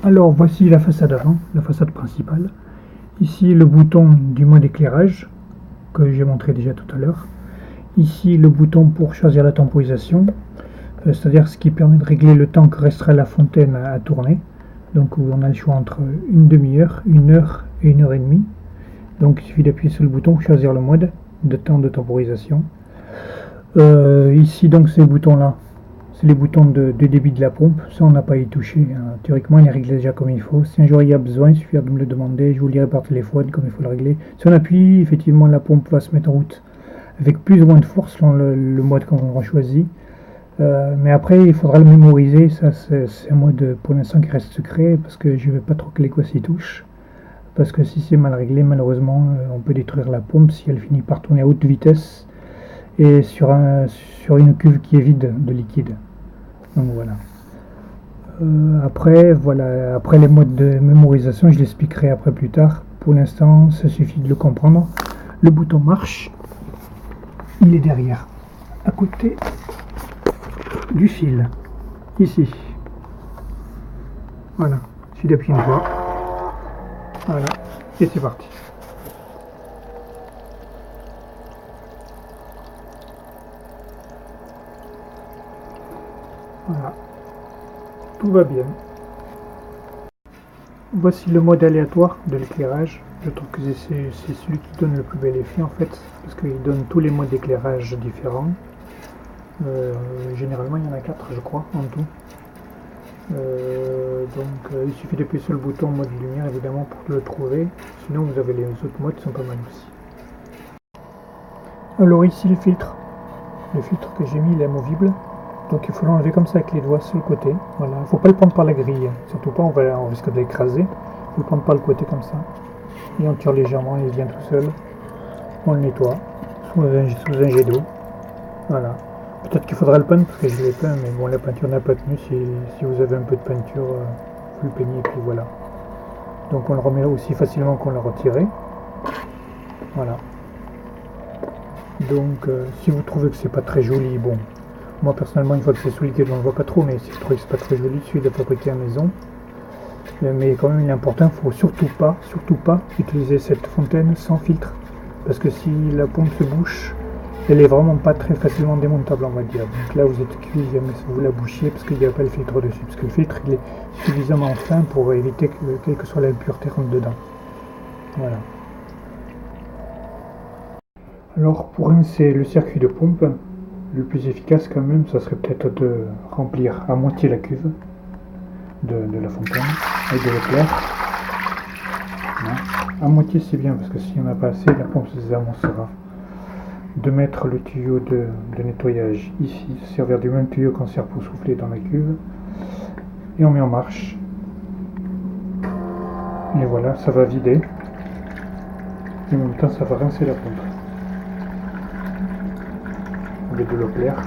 Alors voici la façade avant, la façade principale. Ici le bouton du mode éclairage que j'ai montré déjà tout à l'heure. Ici le bouton pour choisir la temporisation, c'est-à-dire ce qui permet de régler le temps que restera la fontaine à tourner. Donc on a le choix entre une demi-heure, une heure et une heure et demie. Donc il suffit d'appuyer sur le bouton pour choisir le mode de temps de temporisation. Ici donc ces boutons là, c'est les boutons de débit de la pompe, ça on n'a pas à y toucher, hein. Théoriquement il est réglé déjà comme il faut. Si un jour il y a besoin, il suffit de me le demander, je vous le dirai par téléphone comme il faut le régler. Si on appuie, effectivement la pompe va se mettre en route avec plus ou moins de force selon le mode qu'on aura choisi. Mais après il faudra le mémoriser, ça c'est un mode pour l'instant qui reste secret parce que je ne veux pas trop que les gosses y touchent. Parce que si c'est mal réglé, malheureusement on peut détruire la pompe si elle finit par tourner à haute vitesse et sur une cuve qui est vide de liquide. Donc voilà. Après les modes de mémorisation, je l'expliquerai après plus tard. Pour l'instant, ça suffit de le comprendre. Le bouton marche, il est derrière, à côté du fil, ici. Voilà, il suffit d'appuyer une fois. Voilà, et c'est parti. Voilà, tout va bien. Voici le mode aléatoire de l'éclairage. Je trouve que c'est celui qui donne le plus bel effet en fait, parce qu'il donne tous les modes d'éclairage différents. Généralement il y en a 4 je crois en tout. Il suffit d'appuyer sur le bouton mode lumière évidemment pour le trouver. Sinon vous avez les autres modes qui sont pas mal aussi. Alors ici le filtre que j'ai mis il est amovible. Donc il faut l'enlever comme ça avec les doigts sur le côté. Voilà, il ne faut pas le prendre par la grille, surtout pas, on risque de l'écraser. Il faut le prendre par le côté comme ça. Et on tire légèrement, il vient tout seul. On le nettoie sous un jet d'eau. Voilà. Peut-être qu'il faudra le peindre parce que je l'ai peint, mais bon la peinture n'a pas tenu. Si vous avez un peu de peinture, vous le peignez et puis voilà. Donc on le remet aussi facilement qu'on l'a retiré. Voilà. Donc si vous trouvez que c'est pas très joli, bon. Moi personnellement une fois que c'est sous liquide on ne voit pas trop, mais si je trouve que c'est pas très joli, celui de fabriquer à la maison. Mais quand même il est important, il ne faut surtout pas utiliser cette fontaine sans filtre. Parce que si la pompe se bouche, elle est vraiment pas très facilement démontable on va dire. Donc là vous êtes cuit, jamais vous la bouchiez parce qu'il n'y a pas le filtre dessus. Parce que le filtre il est suffisamment fin pour éviter que quelle que soit l'impureté rentre dedans. Voilà. Alors pour rincer le circuit de pompe, le plus efficace quand même, ça serait peut-être de remplir à moitié la cuve de la fontaine avec de l'eau claire. À moitié c'est bien parce que s'il n'y en a pas assez, la pompe se désamoncera. De mettre le tuyau de nettoyage ici, se servir du même tuyau qu'on sert pour souffler dans la cuve. Et on met en marche. Et voilà, ça va vider. Et en même temps ça va rincer la pompe. De l'eau claire,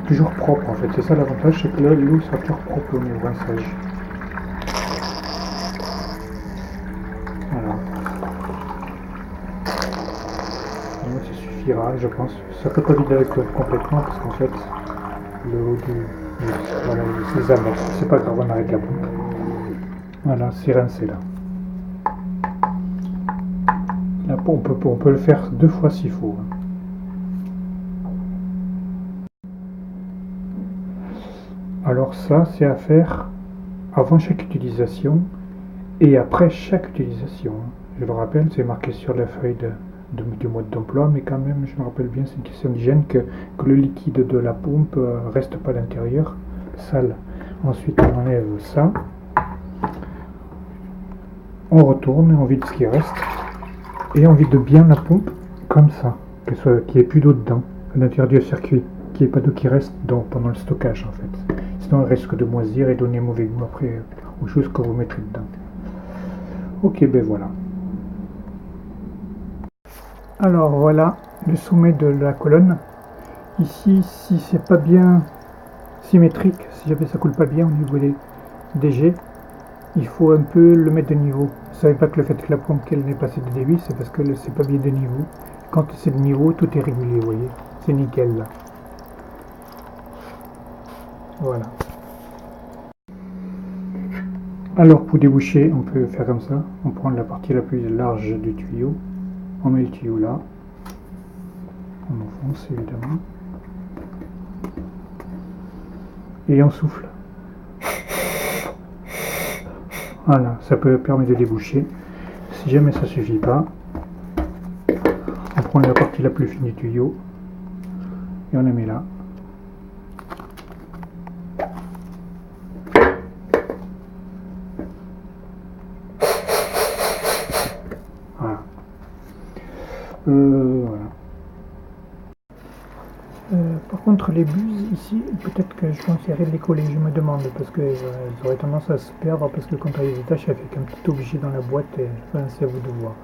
toujours propre en fait, c'est ça l'avantage, c'est que là l'eau sera toujours propre au niveau rinçage. Voilà. Donc, ça suffira je pense, ça peut pas vider avec complètement parce qu'en fait le haut voilà, les amorces, c'est pas grave, on arrête la pompe. Voilà, c'est rincé là. La pompe on peut le faire 2 fois s'il faut. Alors ça, c'est à faire avant chaque utilisation et après chaque utilisation. Je le rappelle, c'est marqué sur la feuille du mode d'emploi, mais quand même, je me rappelle bien, c'est une question d'hygiène que le liquide de la pompe reste pas à l'intérieur, sale. Ensuite, on enlève ça. On retourne, on vide ce qui reste et on vide bien la pompe comme ça, qu'il n'y ait plus d'eau dedans, à l'intérieur du circuit, qu'il n'y ait pas d'eau qui reste pendant le stockage en fait. Sinon, elle risque de moisir et donner mauvais goût après aux choses que vous mettrez dedans. Ok, ben voilà. Alors voilà le sommet de la colonne. Ici, si c'est pas bien symétrique, si jamais ça coule pas bien au niveau des jets, il faut un peu le mettre de niveau. Vous savez pas que le fait que la pompe qu'elle n'ait pas assez de débit, c'est parce que c'est pas bien de niveau. Quand c'est de niveau, tout est régulier, vous voyez. C'est nickel là. Voilà. Alors pour déboucher, on peut faire comme ça. On prend la partie la plus large du tuyau. On met le tuyau là. On enfonce évidemment. Et on souffle. Voilà, ça peut permettre de déboucher. Si jamais ça suffit pas, on prend la partie la plus fine du tuyau et on la met là. Voilà. Voilà. Par contre, les buses ici, peut-être que je conseillerais de les coller, je me demande, parce que elles auraient tendance à se perdre, parce que quand on les détache, ça fait qu'un petit objet dans la boîte, et enfin, c'est à vous de voir.